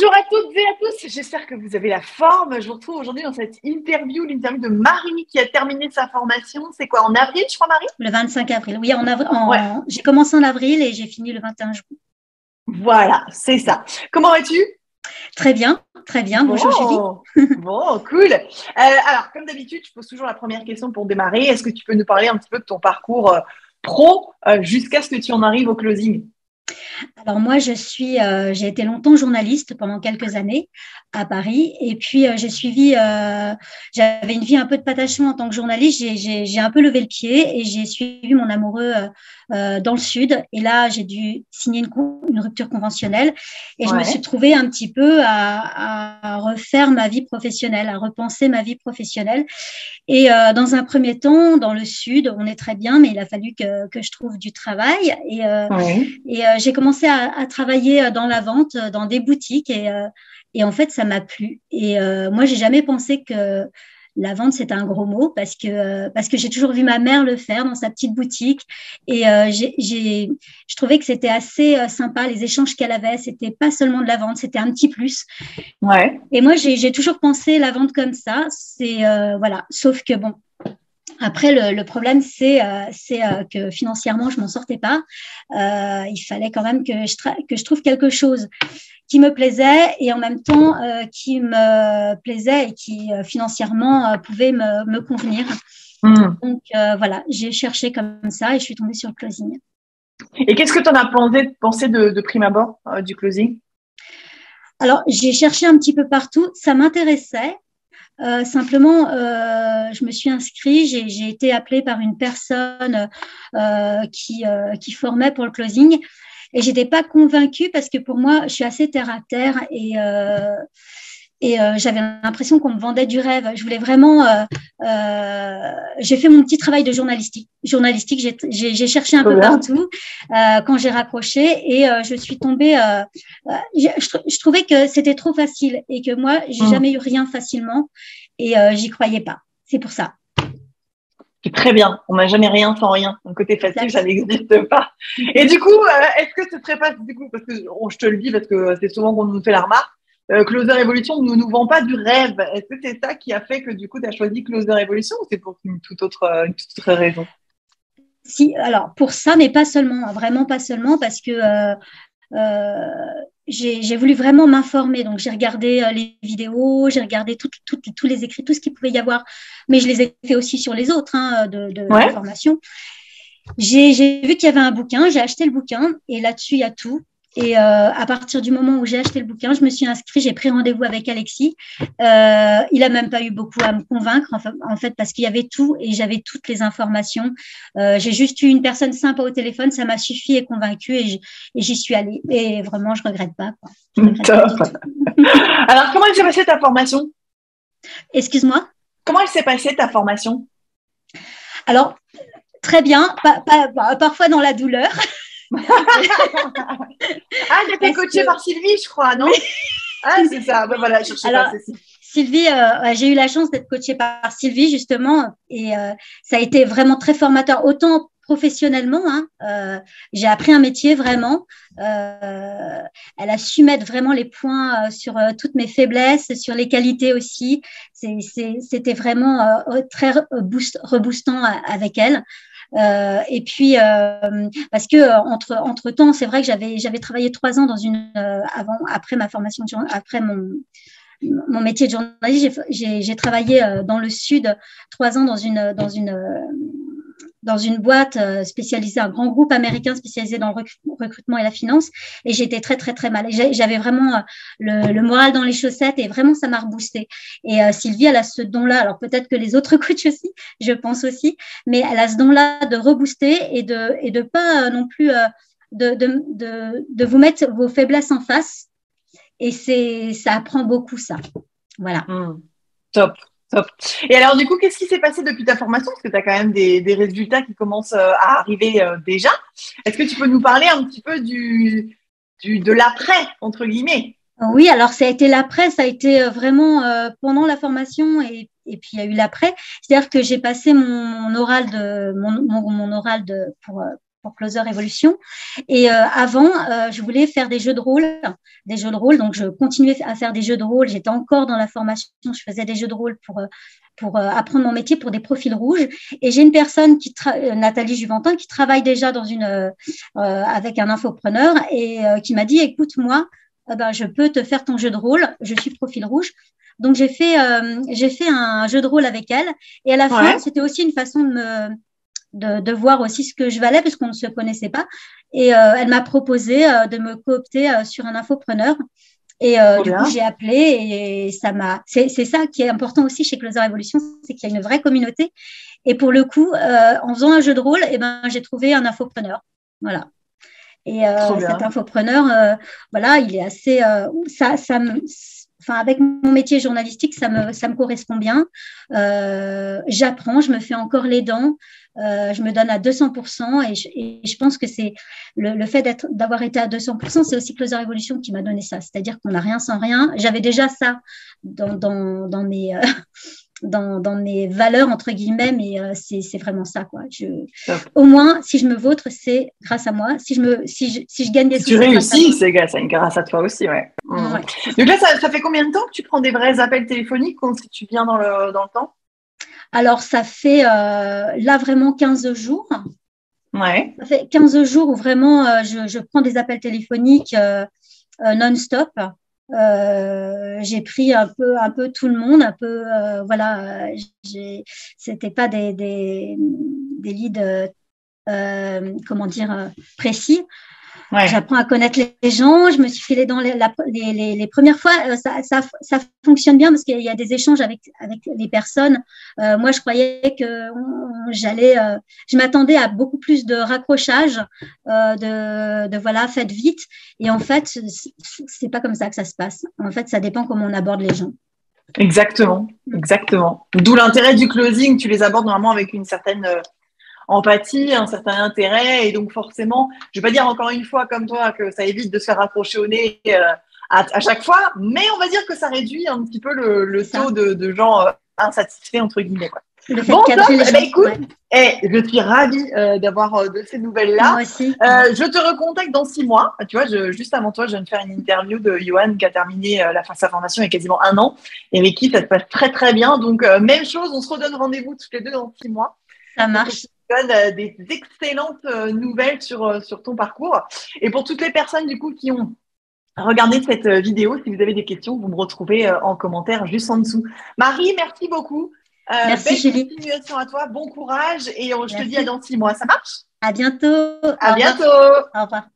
Bonjour à toutes et à tous, j'espère que vous avez la forme. Je vous retrouve aujourd'hui dans cette l'interview de Marie qui a terminé sa formation. C'est quoi, en avril, je crois, Marie? Le 25 avril. Oui, en avril, Ouais, j'ai commencé en avril et j'ai fini le 21 juin. voilà, c'est ça. Comment vas-tu? Très bien, très bien. Bonjour Julie. Bon, bon, cool. Alors, comme d'habitude, je pose toujours la première question pour démarrer. Est-ce que tu peux nous parler un petit peu de ton parcours pro jusqu'à ce que tu en arrives au closing? Alors moi, j'ai été longtemps journaliste pendant quelques années à Paris, et puis j'avais une vie un peu de patachon en tant que journaliste. J'ai un peu levé le pied et j'ai suivi mon amoureux dans le sud. Et là, j'ai dû signer une rupture conventionnelle, et je me suis Ouais, trouvée un petit peu à refaire ma vie professionnelle, à repenser ma vie professionnelle. Et dans un premier temps, dans le sud, on est très bien, mais il a fallu que je trouve du travail. oui. J'ai commencé à travailler dans la vente, dans des boutiques, et en fait, ça m'a plu. Et moi, j'ai jamais pensé que la vente, c'était un gros mot parce que j'ai toujours vu ma mère le faire dans sa petite boutique. Et je trouvais que c'était assez sympa, les échanges qu'elle avait. C'était pas seulement de la vente, c'était un petit plus. Ouais. Et moi, j'ai toujours pensé la vente comme ça. Voilà. Sauf que bon, après, le problème, c'est que financièrement, je m'en sortais pas. Il fallait quand même que je trouve quelque chose qui me plaisait et en même temps qui me plaisait et qui financièrement pouvait me convenir. Hmm. Donc voilà, j'ai cherché comme ça et je suis tombée sur le closing. Et qu'est-ce que tu en as pensé de prime abord du closing? Alors, j'ai cherché un petit peu partout. Ça m'intéressait. Simplement, je me suis inscrite, j'ai été appelée par une personne qui formait pour le closing et j'étais pas convaincue parce que pour moi, je suis assez terre à terre et j'avais l'impression qu'on me vendait du rêve. Je voulais vraiment. J'ai fait mon petit travail de journalistique, j'ai cherché un Trop peu bien. partout quand j'ai raccroché et je suis tombée. Je trouvais que c'était trop facile et que moi, j'ai Hmm. jamais eu rien facilement et j'y croyais pas. C'est pour ça. C'est très bien. On n'a jamais rien sans rien. Un côté facile, Exact. ça n'existe pas. Et du coup, est-ce que ce serait pas, du coup, parce que je te le dis, parce que c'est souvent qu'on nous fait la remarque, Closer Evolution ne nous vend pas du rêve. Est-ce que c'est ça qui a fait que du coup, tu as choisi Closer Evolution ou c'est pour une toute autre raison? Si, alors pour ça, mais pas seulement, hein, vraiment pas seulement, parce que euh, j'ai voulu vraiment m'informer. Donc, j'ai regardé les vidéos, j'ai regardé tous les écrits, tout ce qu'il pouvait y avoir, mais je les ai fait aussi sur les autres hein, de Ouais. formation. J'ai vu qu'il y avait un bouquin, j'ai acheté le bouquin et là-dessus, il y a tout. Et à partir du moment où j'ai acheté le bouquin, je me suis inscrite, j'ai pris rendez-vous avec Alexis. Il a même pas eu beaucoup à me convaincre, en fait, parce qu'il y avait tout et j'avais toutes les informations. J'ai juste eu une personne sympa au téléphone, ça m'a suffi et convaincue et j'y suis allée. Et vraiment, je regrette pas, quoi. Je regrette pas Top. du tout. Alors, comment elle s'est passée ta formation? Excuse-moi. Comment elle s'est passée ta formation? Alors, très bien, parfois dans la douleur. Ah, elle était Parce coachée que, par Sylvie, je crois, non? oui. Ah, c'est ça. Ben voilà, je cherchais pas Alors, ceci. Sylvie, ouais, j'ai eu la chance d'être coachée par Sylvie justement, et ça a été vraiment très formateur, autant professionnellement. Hein, j'ai appris un métier vraiment. Elle a su mettre vraiment les points sur toutes mes faiblesses, sur les qualités aussi. C'était vraiment très reboostant avec elle. Et puis parce que entre temps, c'est vrai que j'avais travaillé 3 ans dans après ma formation, après mon métier de journaliste, j'ai travaillé dans le sud 3 ans dans une boîte spécialisée, un grand groupe américain spécialisé dans le recrutement et la finance, et j'étais très très très mal. J'avais vraiment le moral dans les chaussettes et vraiment ça m'a reboosté. Et Sylvie, elle a ce don-là. Alors peut-être que les autres coachs aussi, je pense aussi, mais elle a ce don-là de rebooster et de pas non plus de vous mettre vos faiblesses en face. Et ça apprend beaucoup ça. Voilà. Hmm. Top, top. Et alors, du coup, qu'est-ce qui s'est passé depuis ta formation? Parce que tu as quand même des résultats qui commencent à arriver déjà. Est-ce que tu peux nous parler un petit peu de l'après, entre guillemets? Oui, alors ça a été l'après, ça a été vraiment pendant la formation et puis il y a eu l'après. C'est-à-dire que j'ai passé mon oral pour pour Closer Evolution. Et avant, je voulais faire des jeux de rôle. Donc, je continuais à faire des jeux de rôle. J'étais encore dans la formation. Je faisais des jeux de rôle pour apprendre mon métier pour des profils rouges. Et j'ai une personne, Nathalie Juventin, qui travaille déjà avec un infopreneur et qui m'a dit, écoute, moi, je peux te faire ton jeu de rôle. Je suis profil rouge. Donc, j'ai fait un jeu de rôle avec elle. Et à la fin, c'était aussi une façon de voir aussi ce que je valais parce qu'on ne se connaissait pas. Et elle m'a proposé de me coopter sur un infopreneur. Et du coup, j'ai appelé et c'est ça qui est important aussi chez Closer Evolution, c'est qu'il y a une vraie communauté. Et pour le coup, en faisant un jeu de rôle, j'ai trouvé un infopreneur. Voilà. Et cet infopreneur, il est assez, avec mon métier journalistique, ça me correspond bien. J'apprends, je me fais encore les dents, je me donne à 200% et je pense que c'est le fait d'avoir été à 200%, c'est aussi Closer Evolution qui m'a donné ça. C'est-à-dire qu'on n'a rien sans rien. J'avais déjà ça dans mes valeurs, entre guillemets, mais c'est vraiment ça, quoi. Au moins, si je me vautre, c'est grâce à moi. Si je gagne des sous, tu réussis, c'est grâce à toi aussi, ouais. Ouais. Donc là, ça fait combien de temps que tu prends des vrais appels téléphoniques, si tu viens dans le temps? Alors, ça fait là vraiment 15 jours. Ouais. Ça fait 15 jours où vraiment je prends des appels téléphoniques non-stop. J'ai pris un peu tout le monde, un peu c'était pas des leads précis. Ouais. J'apprends à connaître les gens. Je me suis fait les dents les premières fois. Ça fonctionne bien parce qu'il y a des échanges avec les personnes. Moi, je croyais que je m'attendais à beaucoup plus de raccrochage, faites vite. Et en fait, c'est pas comme ça que ça se passe. En fait, ça dépend comment on aborde les gens. Exactement. D'où l'intérêt du closing. Tu les abordes normalement avec une certaine empathie, un certain intérêt, et donc forcément, je vais pas dire encore une fois comme toi que ça évite de se faire raccrocher au nez à chaque fois, mais on va dire que ça réduit un petit peu le taux de gens insatisfaits entre guillemets, quoi. Bon, top, écoute, je suis ravie d'avoir de ces nouvelles-là. Moi aussi. Je te recontacte dans 6 mois. Tu vois, juste avant toi, je viens de faire une interview de Johan qui a terminé sa formation il y a quasiment 1 an et avec qui ça se passe très très bien. Donc, même chose, on se redonne rendez-vous toutes les deux dans 6 mois. Ça marche. Des excellentes nouvelles sur ton parcours. Et pour toutes les personnes du coup qui ont regardé cette vidéo, si vous avez des questions, vous me retrouvez en commentaire juste en dessous. Marie, merci beaucoup. Merci Julie. Belle continuation à toi, bon courage et je te dis à dans 6 mois. Ça marche? À bientôt. À bientôt. Au revoir.